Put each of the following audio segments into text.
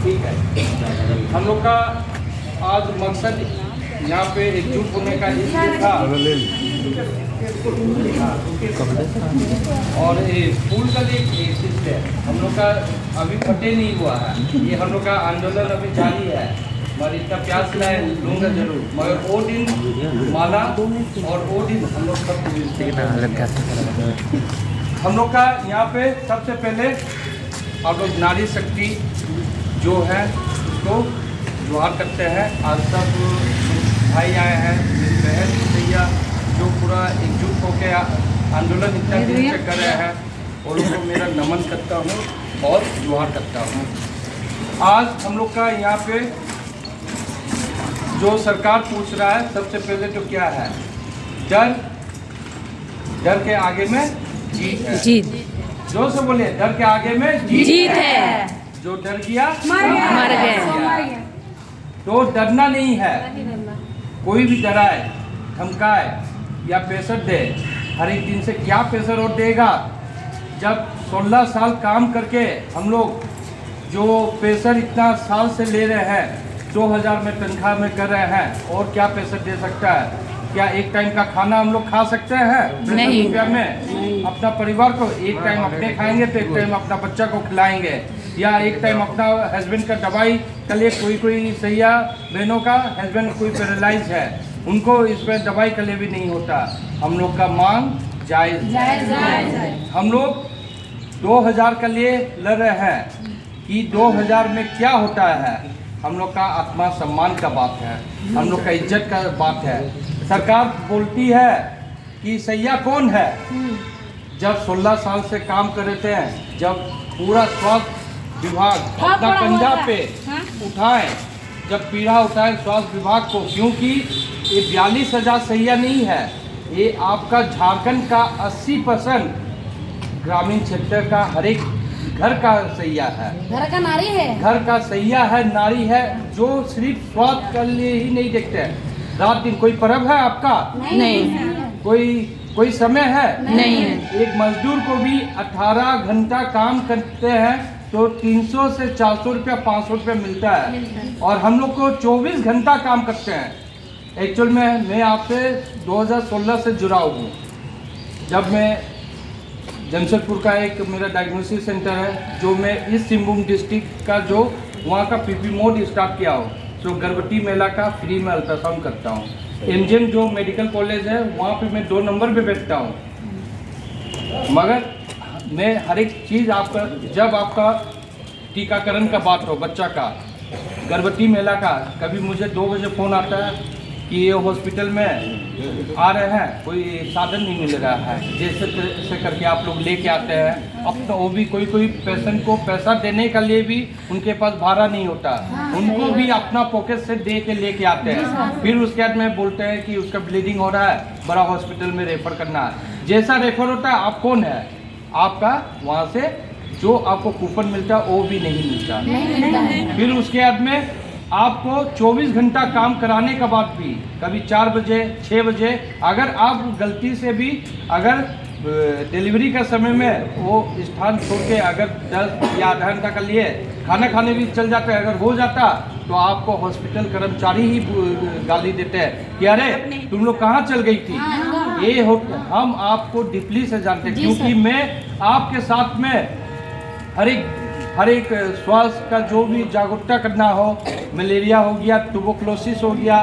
ठीक है। हम लोग का आज मकसद यहाँ पे एकजुट होने का इसलिए था, और ये फूल का इसलिए हम लोग का अभी फटे नहीं हुआ है, ये हम लोग का आंदोलन अभी जारी है। मगर इतना प्यास लाए लूँगा जरूर, मगर वो दिन माला और वो दिन हम लोग सब हम लोग का यहाँ पे सबसे पहले आप लोग नारी शक्ति जो है उसको जोहार करते हैं। आज सब भाई आए हैं, मेरी बहन भैया जो पूरा एकजुट होकर आंदोलन इतना दिन से कर रहे हैं, वो लोग को मेरा नमन करता हूँ और जोहार करता हूँ। आज हम लोग का यहाँ पे जो सरकार पूछ रहा है, सबसे पहले तो क्या है, डर के आगे में जीत है। जीत जोर से बोले, डर के आगे में जीत है। जो डर गया मर गया। तो डरना नहीं है, कोई भी डराए धमकाए या प्रेशर दे, हर एक दिन से क्या प्रेशर और देगा। जब 16 साल काम करके हम लोग जो प्रेशर इतना साल से ले रहे हैं, 2000 में तनख्वाह में कर रहे हैं, और क्या प्रेशर दे सकता है? क्या एक टाइम का खाना हम लोग खा सकते हैं? नहीं रुपया में अपना परिवार को एक टाइम अपने खाएंगे तो एक टाइम अपना बच्चा को खिलाएंगे, या एक टाइम अपना हस्बैंड का दवाई के लिए कोई सैया बहनों का हस्बैंड कोई पैरालाइज है, उनको इस पर दवाई के लिए भी नहीं होता। हम लोग का मांग जायज़ है। हम लोग 2000 के लिए लड़ रहे हैं कि 2000 में क्या होता है। हम लोग का आत्मा सम्मान का बात है, हम लोग का इज्जत का बात है। सरकार बोलती है कि सैया कौन है? जब 16 साल से काम कर रहे थे, जब पूरा स्वास्थ्य विभाग अपना कंधा पे उठाए, जब पीड़ा उठाए स्वास्थ्य विभाग को, क्योंकि ये 42,000 सैया नहीं है, ये आपका झारखंड का 80% ग्रामीण क्षेत्र का हर एक घर का सैया है, घर का नारी है, घर का सैया है, नारी है, जो सिर्फ स्वास्थ्य के लिए ही नहीं देखते हैं। रात दिन कोई पर्व है आपका? नहीं। कोई समय है? नहीं। एक मजदूर को भी 18 घंटा काम करते हैं तो 300 से 400 रुपया 500 रुपया मिलता है, और हम लोग को 24 घंटा काम करते हैं। एक्चुअल में मैं आपसे 2016 से जुड़ा हूँ। जब मैं जमशेदपुर का एक मेरा डायग्नोसिस सेंटर है, जो मैं इस सिंहभूम डिस्ट्रिक्ट का जो वहाँ का पीपी मोड स्टार्ट किया हूँ, जो गर्भवती महिला का फ्री में अल्ट्रासाउंड करता हूँ। एमजीएम जो मेडिकल कॉलेज है, वहाँ पे मैं 2 नंबर पे बैठता हूँ। मगर मैं हर एक चीज़ आपका, जब आपका टीकाकरण का बात हो, बच्चा का, गर्भवती महिला का, कभी मुझे 2 बजे फ़ोन आता है कि ये हॉस्पिटल में आ रहे हैं, कोई साधन नहीं मिल रहा है, जैसे करके आप लोग लेके आते हैं। अपना वो भी कोई पेशेंट को पैसा देने के लिए भी उनके पास भाड़ा नहीं होता, उनको भी अपना पॉकेट से दे के लेके आते हैं। फिर उसके बाद में बोलते हैं कि उसका ब्लीडिंग हो रहा है, बड़ा हॉस्पिटल में रेफर करना है। जैसा रेफर होता है, आप कौन है, आपका वहाँ से जो आपको कूपन मिलता है वो भी नहीं मिलता। फिर उसके बाद में आपको 24 घंटा काम कराने के बाद भी कभी 4 बजे 6 बजे अगर आप गलती से भी अगर डिलीवरी का समय में वो स्थान छोड़ के अगर 10 या आधा घंटा के लिए खाना खाने भी चल जाता है, अगर हो जाता तो आपको हॉस्पिटल कर्मचारी ही गाली देते हैं कि अरे तुम लोग कहाँ चल गई थी। ये हम आपको डीपली से जानते हैं, क्योंकि मैं आपके साथ में हर एक स्वास्थ्य का जो भी जागरूकता करना हो, मलेरिया हो गया, ट्यूबरकुलोसिस हो गया,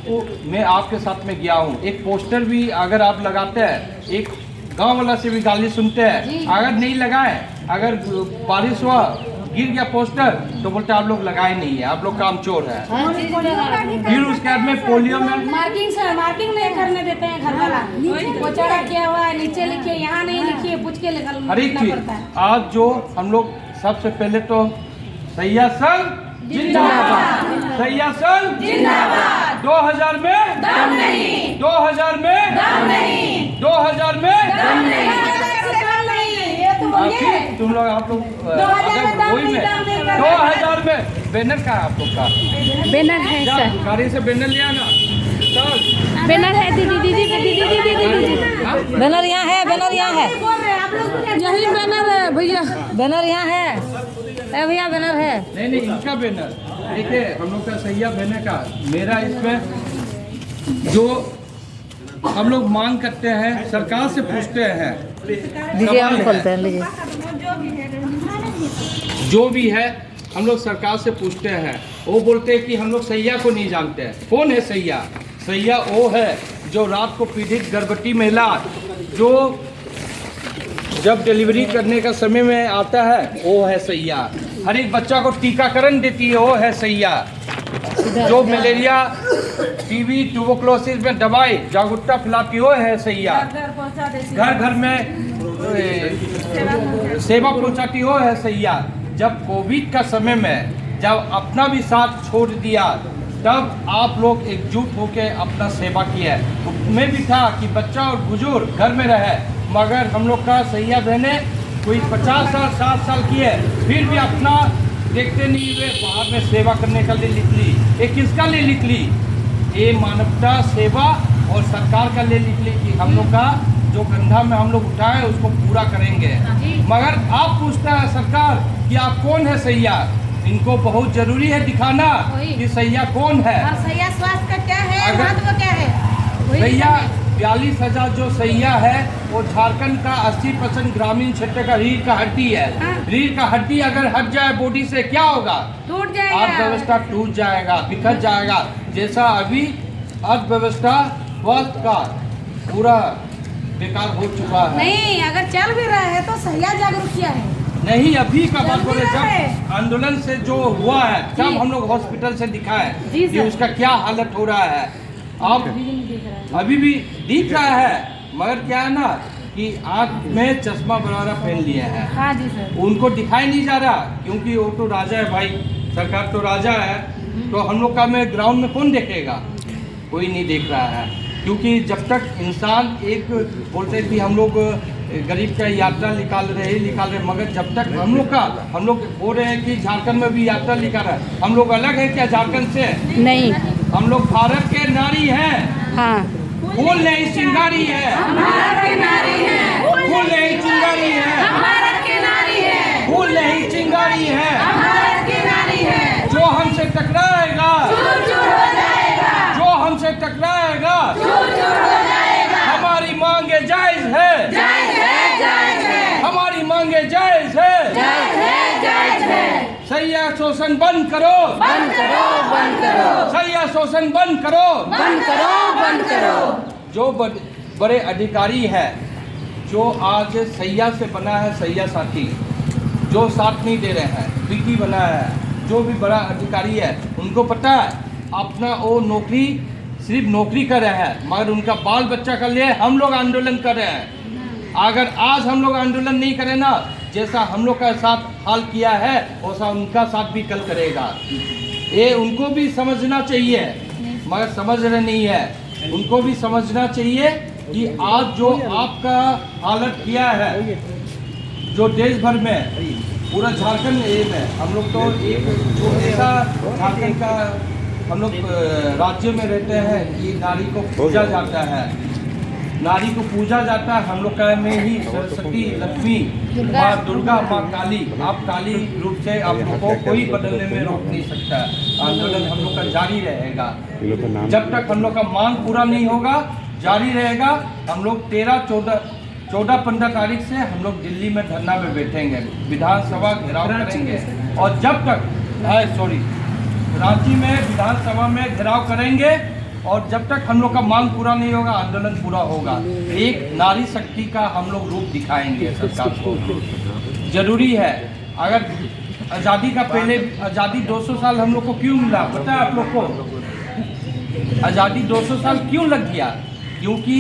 वो मैं आपके साथ में गया हूँ। एक पोस्टर भी अगर आप लगाते हैं, एक गांव वाला से भी गाली सुनते हैं, अगर नहीं लगाए, अगर बारिश हुआ गिर गया पोस्टर तो बोलते आप लोग लगाए नहीं है, आप लोग काम चोर है। फिर उसके बाद में पोलियो में मार्किंग नहीं करने देते हैं घर वाला, पोछा किया हुआ है, नीचे लिखिए, यहाँ नहीं लिखिए, पूछ के हर एक चीज। आज जो हम लोग सबसे पहले तो सैया संघ जिंदाबाद, सैया संघ जिंदाबाद। 2000 में दम नहीं, 2000 में दम नहीं, 2000 में दम नहीं। तुम लोग आप लोग 2000 में बैनर का है आप लोग का? बैनर है सर, गाड़ी से बैनर लिया ना बैनर है दीदी। बैनर यहाँ है, बैनर यहाँ है। यही बैनर है भैया, बैनर यहाँ है भैया, बैनर है। नहीं इनका बैनर देखिए, हम लोग का सैया बैनर का, मेरा इसमें जो हम लोग मांग करते हैं, सरकार से पूछते हैं, लीजिए हम खोलते हैं, लीजिए। जो भी है हम लोग सरकार से पूछते हैं, वो बोलते हैं कि हम लोग सैया को नहीं जानते हैं। कौन है सैया? सैया वो है जो रात को पीड़ित गर्भवती महिला जो जब डिलीवरी करने का समय में आता है, वो है सैया। हर एक बच्चा को टीकाकरण देती है, वो है सैया। जो मलेरिया, टीबी, ट्यूबरकुलोसिस में दवाई जागरूकता फैलाती, वो है सैया। घर घर में सेवा पहुंचाती, हो है सैया। जब कोविड का समय में जब अपना भी साथ छोड़ दिया, तब आप लोग एकजुट होकर अपना सेवा किया। उसमें भी था कि बच्चा और बुजुर्ग घर में रहे, मगर हम लोग का सैया बहने कोई 50 साल 60 साल की है, फिर भी अपना देखते नहीं हुए बाहर में सेवा करने का लिए निकली। ये किसका लिए निकली? ये मानवता सेवा और सरकार का लिए निकली कि हम लोग का जो कंधा में हम लोग उठाए उसको पूरा करेंगे। मगर आप पूछता है सरकार कि आप कौन है सैया? इनको बहुत जरूरी है दिखाना कि सैया कौन है। सैया स्वास्थ्य का क्या है, महत्व क्या है? सैया 42,000 जो सैया है वो झारखंड का 80% ग्रामीण क्षेत्र का रीढ़ का हड्डी है। रीढ़ का हड्डी अगर हट जाए बॉडी से क्या होगा? टूट जाएगा, अर्थव्यवस्था टूट जाएगा, बिखर जाएगा। जैसा अभी अर्थव्यवस्था स्वास्थ्य का पूरा बेकार हो चुका है। नहीं, अगर चल भी रहा है तो सैया जागरूक किया है। नहीं, अभी का बात बोले, जब आंदोलन से जो हुआ है तब हम लोग हॉस्पिटल से दिखाए कि उसका क्या हालत हो रहा है। अब अभी भी दिख रहा है, मगर क्या है ना कि आँख में चश्मा वगैरह पहन लिए हैं। हाँ जी सर। उनको दिखाई नहीं जा रहा, क्योंकि वो तो राजा है भाई, सरकार तो राजा है। तो हम लोग का में ग्राउंड में कौन देखेगा? कोई नहीं देख रहा है, क्योंकि जब तक इंसान एक बोलते कि हम लोग गरीब का यात्रा निकाल रहे, मगर जब तक हम लोग बोल रहे हैं कि झारखंड में भी यात्रा निकाल रहा है। हम लोग अलग है क्या झारखंड से? नहीं, हम लोग भारत के नारी हैं। हाँ, फूल नहीं चिंगारी है, भारत के नारी है। फूल नहीं चिंगारी है, भारत के नारी है। फूल नहीं चिंगारी है। भारत के नारी है। जो हमसे टकराएगा, चूर हो जाएगा, जो हमसे टकराएगा, चूर हो जाएगा। हमारी मांगे जायज है, जायज है, जायज है, हमारी मांगे जायज है। जायज है, जायज है। सैया शोषण बंद करो, बंद करो, बंद करो, सैया शोषण बंद करो, बंद करो, बंद करो। जो बड़े अधिकारी हैं, जो आज सैया से बना है सैया साथी, जो साथ नहीं दे रहे हैं, पीटी बना है, जो भी बड़ा अधिकारी है, उनको पता है अपना वो नौकरी सिर्फ नौकरी कर रहे हैं, मगर उनका बाल बच्चा के लिए हम लोग आंदोलन कर रहे हैं। अगर आज हम लोग आंदोलन नहीं करें ना, जैसा हम लोग का साथ हाल किया है वैसा उनका साथ भी कल करेगा। ये उनको भी समझना चाहिए, मगर समझ रहे नहीं है। उनको भी समझना चाहिए कि आज जो आपका हालत किया है, जो देश भर में पूरा झारखंड में, हम लोग तो एक जो ऐसा झारखंड का हम लोग राज्य में रहते हैं कि नारी को पूजा जाता है, नारी को पूजा जाता है। हम लोग का में ही सरस्वती, लक्ष्मी, माँ दुर्गा, माँ काली, आप काली रूप से आप लोग को कोई बदलने में रोक नहीं सकता। आंदोलन हम लोग का जारी रहेगा जब तक हम लोग का मांग पूरा नहीं होगा, जारी रहेगा। हम लोग 13, 14, 15 तारीख से हम लोग दिल्ली में धरना में बैठेंगे, विधानसभा घेराव करेंगे, और जब तक रांची में विधानसभा में घेराव करेंगे, और जब तक हम लोग का मांग पूरा नहीं होगा, आंदोलन पूरा होगा। एक नारी शक्ति का हम लोग रूप दिखाएंगे सरकार को। जरूरी है, अगर आज़ादी का पहले आज़ादी 200 साल हम लोग को क्यों मिला पता है आप लोग को? आज़ादी 200 साल क्यों लग गया? क्योंकि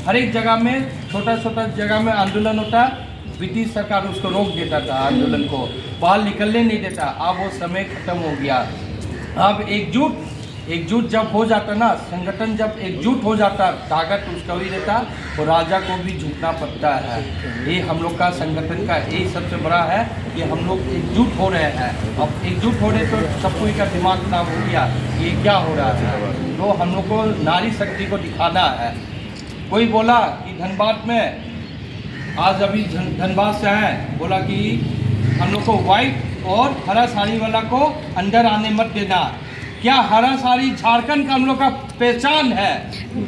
हर एक जगह में छोटा जगह में आंदोलन होता है, ब्रिटिश सरकार उसको रोक देता था, आंदोलन को बाहर निकलने नहीं देता। अब वो समय खत्म हो गया। अब एकजुट जब हो जाता ना, संगठन जब एकजुट हो जाता, ताकत उसका भी रहता, और राजा को भी झुकना पड़ता है। ये हम लोग का संगठन का यही सबसे बड़ा है कि हम लोग एकजुट हो रहे हैं। अब एकजुट हो रहे तो सब कोई का दिमाग खराब हो गया, ये क्या हो रहा है। तो हम लोग को नारी शक्ति को दिखाना है। कोई बोला कि धनबाद में आज अभी धनबाद से आए, बोला कि हम लोग को व्हाइट और हरा साड़ी वाला को अंदर आने मत देना। क्या हरा साड़ी झारखंड का हम लोग का पहचान है?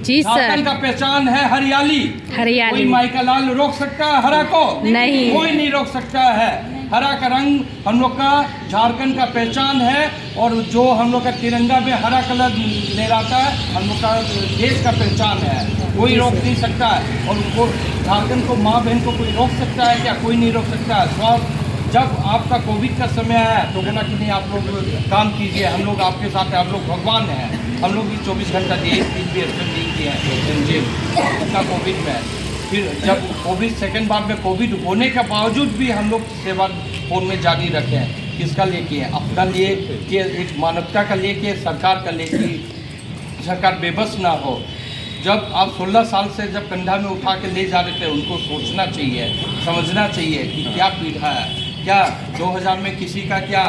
जी सर, झारखंड का पहचान है हरियाली। हरियाली। कोई माई का लाल रोक सकता है हरा को? नहीं, कोई नहीं रोक सकता है। हरा का रंग हम लोग का झारखंड का पहचान है, और जो हम लोग का तिरंगा में हरा कलर लहराता है हम लोग का देश का पहचान है। कोई रोक नहीं सकता है, और उनको झारखंड को, माँ बहन को कोई रोक सकता है क्या? कोई नहीं रोक सकता है। जब आपका कोविड का समय आया तो बोला कि नहीं आप लोग काम कीजिए, हम लोग आपके साथ हैं, आप लोग भगवान हैं। हम लोग भी 24 घंटा दिए, 3 भी एक्शन नहीं किए हैं जिम उसका कोविड में। फिर जब कोविड सेकेंड बार में कोविड होने के बावजूद भी हम लोग सेवा फोन में जारी रखे हैं। किसका लिए किए? अपना लिए कि एक मानवता का लिए कि सरकार का लिए कि सरकार बेबस ना हो। जब आप 16 साल से जब कंधा में उठा के ले जा रहे थे, उनको सोचना चाहिए, समझना चाहिए कि क्या पीड़ा है, क्या 2000 में किसी का क्या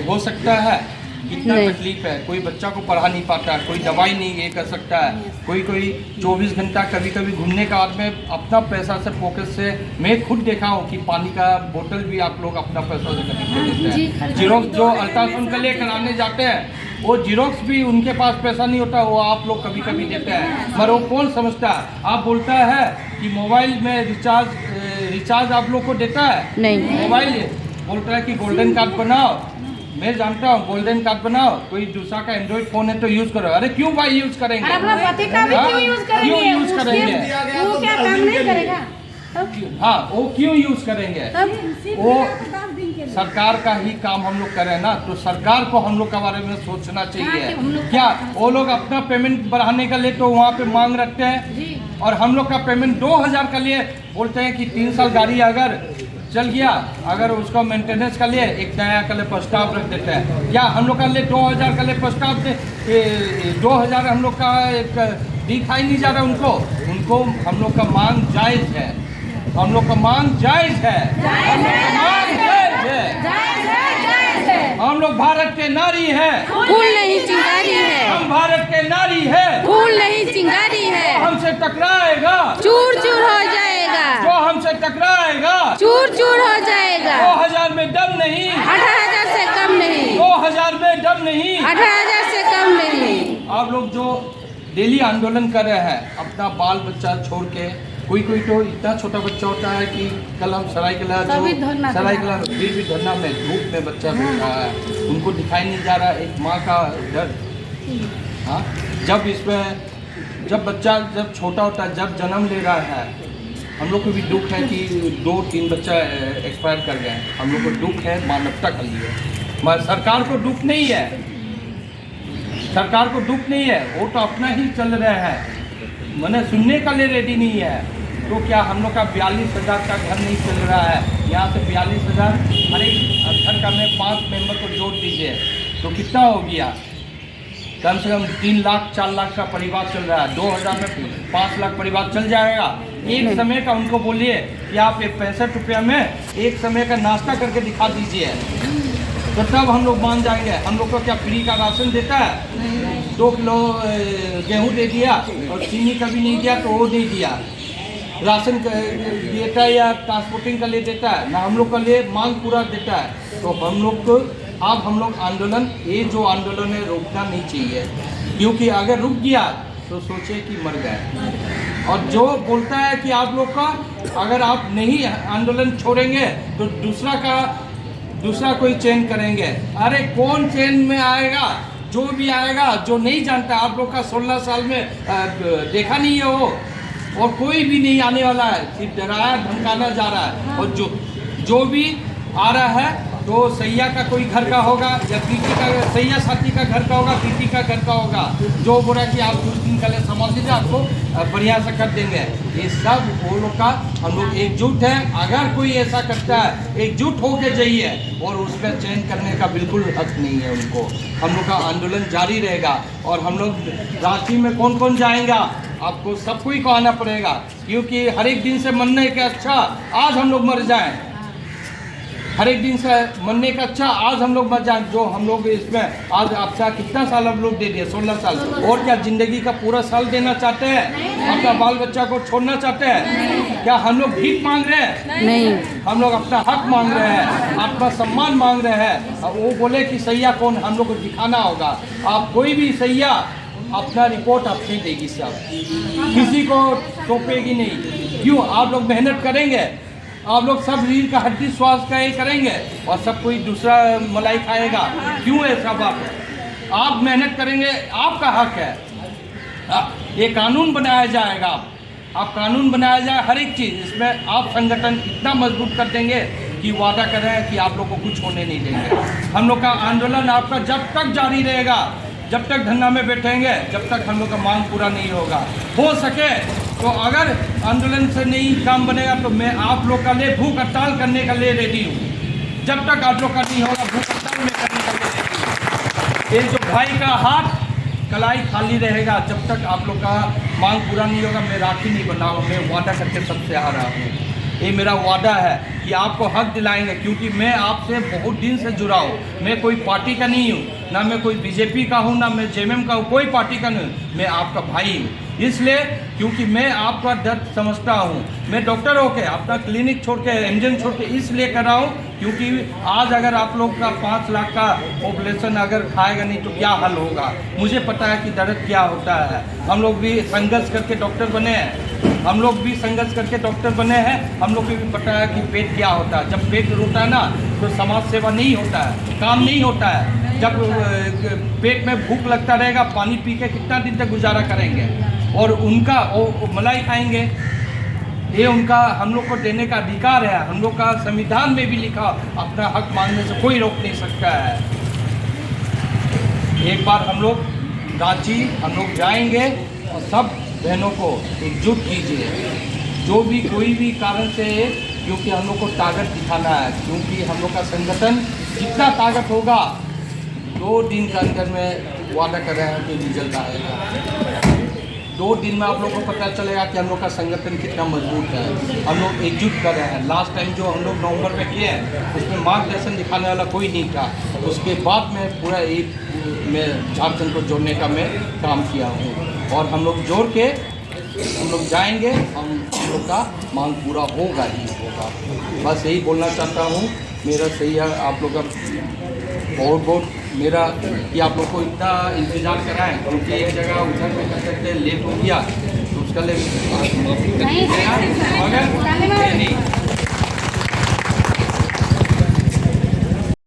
हो सकता है, कितना तकलीफ है। कोई बच्चा को पढ़ा नहीं पाता, कोई दवाई नहीं ये कर सकता है, कोई 24 घंटा कभी कभी घूमने का बाद में अपना पैसा से पॉकेट से, मैं खुद देखा हूँ कि पानी का बोतल भी आप लोग अपना पैसा से खरीद के देते हैं। जीरोक्स जो अल्ट्रासाउंड के लिए कराने जाते हैं, वो जीरोक्स भी उनके पास पैसा नहीं होता, वो आप लोग कभी कभी देते हैं, मगर वो कौन समझता है? आप बोलता है कि मोबाइल में रिचार्ज आप लोग को देता है? नहीं। मोबाइल बोलता है कि गोल्डन कार्ड बनाओ। मैं जानता हूँ गोल्डन कार्ड बनाओ, कोई दूसरा का एंड्रॉइड फोन है तो यूज करो। अरे क्यों भाई यूज करेंगे? अपना पति का भी क्यों यूज करेंगे? क्यों यूज करेंगे? वो क्या काम नहीं करेगा? हाँ, वो क्यों यूज करेंगे? वो सरकार का ही काम हम लोग करें ना, तो सरकार को हम लोग के बारे में सोचना चाहिए। क्या वो लोग अपना पेमेंट बढ़ाने के लिए तो वहाँ पे मांग रखते हैं, और हम लोग का पेमेंट 2000 के लिए बोलते हैं कि 3 साल गाड़ी अगर चल गया, अगर उसका मेंटेनेंस के लिए एक नया के लिए प्रस्ताव रख देते हैं। क्या हम लोग का लिए 2000 का लिए प्रस्ताव दे, 2000 हम लोग का दिखाई नहीं जा रहा उनको हम लोग का मांग जायज़ है, हम लोग का मांग जायज़ है, हम लोग का मांग जायज़ है। हम लोग भारत के नारी हैं, फूल नहीं चिंगारी है। हम भारत के नारी हैं, फूल नहीं चिंगारी है। हमसे टकराएगा चूर चूर हो जाएगा, जो हमसे टकराएगा चूर चूर हो जाएगा। 2000 में दम नहीं, 18,000 से कम नहीं, 2000 में दम नहीं, 18,000 से कम नहीं। आप लोग जो डेली आंदोलन कर रहे हैं, अपना बाल बच्चा छोड़ के, कोई तो इतना छोटा बच्चा होता है कि कल हम सरायकेला फिर भी धरना में धूप में बच्चा बैठ रहा है, उनको दिखाई नहीं जा रहा एक माँ का दर्द। हाँ, जब बच्चा जब छोटा होता है, जब जन्म ले रहा है, हम लोग को भी दुख है कि 2-3 बच्चा एक्सपायर कर गए। हम लोग को दुख है मानवता के लिए, मगर सरकार को दुख नहीं है, सरकार को दुख नहीं है, वो तो अपना ही चल रहे हैं, मैंने सुनने के लिए रेडी नहीं है। तो क्या हम लोग का 42,000 का घर नहीं चल रहा है? यहाँ से 42,000 हर एक घर का में 5 मेंबर को जोड़ दीजिए तो कितना हो गया? कम से कम 3 लाख 4 लाख का परिवार चल रहा है। 2000 में 5 लाख परिवार चल जाएगा। एक समय का उनको बोलिए कि आप 65 रुपया में एक समय का नाश्ता करके दिखा दीजिए, तो तब हम लोग मान जाएंगे। हम लोग को क्या फ्री का राशन देता है? 2 किलो गेहूँ दे दिया और चीनी कभी नहीं दिया तो वो नहीं दिया, राशन देता है या ट्रांसपोर्टिंग का लिए देता है ना, हम लोग का लिए मांग पूरा देता है। तो हम लोग को अब हम लोग आंदोलन, ये जो आंदोलन है रुकना नहीं चाहिए, क्योंकि अगर रुक गया तो सोचे कि मर गए। और जो बोलता है कि आप लोग का अगर आप नहीं आंदोलन छोड़ेंगे तो दूसरा कोई चेन करेंगे। अरे कौन चेन में आएगा? जो भी आएगा, जो नहीं जानता, आप लोग का 16 साल में देखा नहीं है वो, और कोई भी नहीं आने वाला है, सिर्फ डराया धमकाना जा रहा है। और जो भी आ रहा है तो सैया का कोई घर का होगा या प्रीति का, सैया साथी का घर का होगा, प्रीति का घर का होगा, जो बोला कि आप कुछ दिन के लिए संभाल दीजिए, आपको बढ़िया से कर देंगे। ये सब वो लोग का, हम लोग एकजुट है। अगर कोई ऐसा करता है, एकजुट होके जाइए, और उस पर चेंज करने का बिल्कुल हक नहीं है उनको। हम लोग का आंदोलन जारी रहेगा, और हम लोग रांची में कौन कौन जाएगा, आपको सबको ही आना पड़ेगा, क्योंकि हर एक दिन से मरने के अच्छा आज हम लोग मर जाएं। हर एक दिन से मरने का अच्छा आज हम लोग मर जाए, जो हम लोग इसमें आज आपसे कितना साल हम लोग दे दिए, 16 साल, और क्या जिंदगी का पूरा साल देना चाहते हैं? अपना बाल बच्चा को छोड़ना चाहते हैं? क्या हम लोग भीख मांग रहे हैं? नहीं। हम लोग अपना हक मांग रहे हैं, अपना सम्मान मांग रहे हैं। अब वो बोले कि सैया कौन, हम लोग को दिखाना होगा। आप कोई भी सैया अपना रिपोर्ट आपसे देगी साहब, किसी को सौंपेगी नहीं। क्यों? आप लोग मेहनत करेंगे, आप लोग सब रीढ़ का हड्डी स्वास्थ्य का ये करेंगे और सब कोई दूसरा मलाई खाएगा। क्यों है सब? आप मेहनत करेंगे, आपका हक है। ये कानून बनाया जाएगा, आप कानून बनाया जाए हर एक चीज़। इसमें आप संगठन इतना मजबूत कर देंगे कि वादा कर रहे हैं कि आप लोग को कुछ होने नहीं देंगे। हम लोग का आंदोलन आपका जब तक जारी रहेगा, जब तक धरना में बैठेंगे, जब तक हम लोग का मांग पूरा नहीं होगा। हो सके तो अगर आंदोलन से नहीं काम बनेगा तो मैं आप लोग का लिए भूख हड़ताल करने का लिए रेडी हूँ। जब तक आप लोग का नहीं होगा भूख हड़ताल में करने का लिए रेडी हूँ। ये जो भाई का हाथ कलाई खाली रहेगा, जब तक आप लोग का मांग पूरा नहीं होगा मैं राखी नहीं बनाऊँगा। मैं वादा करके सबसे आ रहा हूँ, ये मेरा वादा है कि आपको हक दिलाएंगे, क्योंकि मैं आपसे बहुत दिन से जुड़ा हूँ। मैं कोई पार्टी का नहीं हूँ, ना मैं कोई बीजेपी का हूँ, ना मैं जेएमएम का हूँ, कोई पार्टी का नहीं। मैं आपका भाई हूँ, इसलिए क्योंकि मैं आपका दर्द समझता हूँ। मैं डॉक्टर होके अपना क्लिनिक छोड़ के, एमजन छोड़ के इसलिए कर रहा हूँ क्योंकि आज अगर आप लोग का 5 लाख का पॉपुलेशन अगर खाएगा नहीं तो क्या हल होगा। मुझे पता है कि दर्द क्या होता है। हम लोग भी संघर्ष करके डॉक्टर बने हैं, हम लोग भी संघर्ष करके डॉक्टर बने हैं। हम लोग को भी पता है कि पेट क्या होता है। जब पेट रोता है ना तो समाज सेवा नहीं होता है, काम नहीं होता है। जब पेट में भूख लगता रहेगा, पानी पी के कितना दिन तक गुजारा करेंगे? और उनका वो मलाई खाएंगे, ये उनका हम लोग को देने का अधिकार है। हम लोग का संविधान में भी लिखा, अपना हक मांगने से कोई रोक नहीं सकता है। एक बार हम लोग रांची हम लोग जाएंगे और सब बहनों को एकजुट कीजिए, जो भी कोई भी कारण से, क्योंकि हम लोग को ताकत दिखाना है। क्योंकि हम लोग का संगठन जितना ताकत होगा 2 दिन के अंदर में वादा कर रहे हैं कि रिजल्ट आएगा। 2 दिन में आप लोगों को पता चलेगा कि हम लोग का संगठन कितना मजबूत है। हम लोग एकजुट कर रहे हैं। लास्ट टाइम जो हम लोग नवंबर में किए हैं उसमें मार्गदर्शन दिखाने वाला कोई नहीं था। उसके बाद में पूरा एक में झारखंड को जोड़ने का मैं काम किया हूँ और हम लोग जोड़ के हम लोग जाएंगे, हम लोग का मांग पूरा होगा ही होगा। बस यही बोलना चाहता हूँ। मेरा सही है, आप लोग का बहुत मेरा कि आप लोग को इतना इंतज़ार कराएं, क्योंकि एक जगह उधर में कर सकते लेट हो गया तो उसका लिए माफ़ी कर दीजिएगा। मगर नहीं